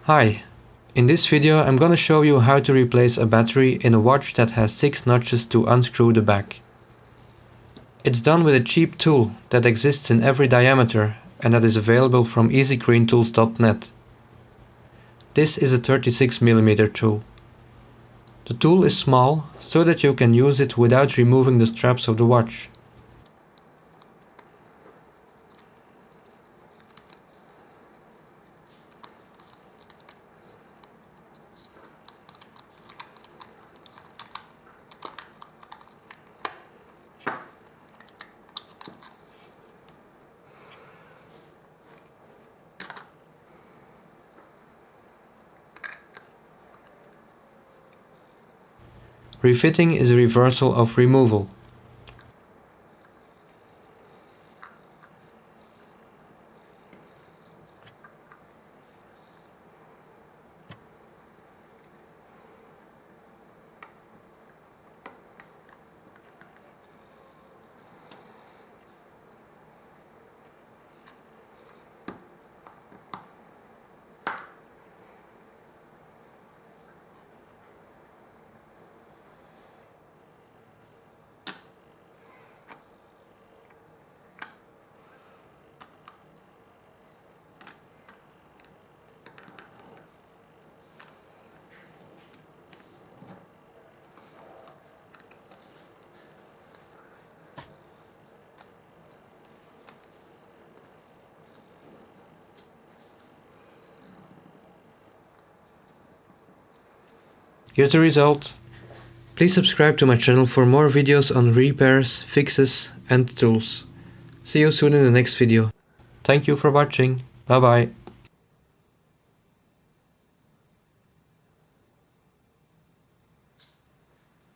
Hi, in this video I'm gonna show you how to replace a battery in a watch that has 6 notches to unscrew the back. It's done with a cheap tool that exists in every diameter and that is available from easycleantools.net. This is a 36mm tool. The tool is small so that you can use it without removing the straps of the watch. Refitting is a reversal of removal. Here's the result. Please subscribe to my channel for more videos on repairs, fixes and tools. See you soon in the next video. Thank you for watching. Bye bye.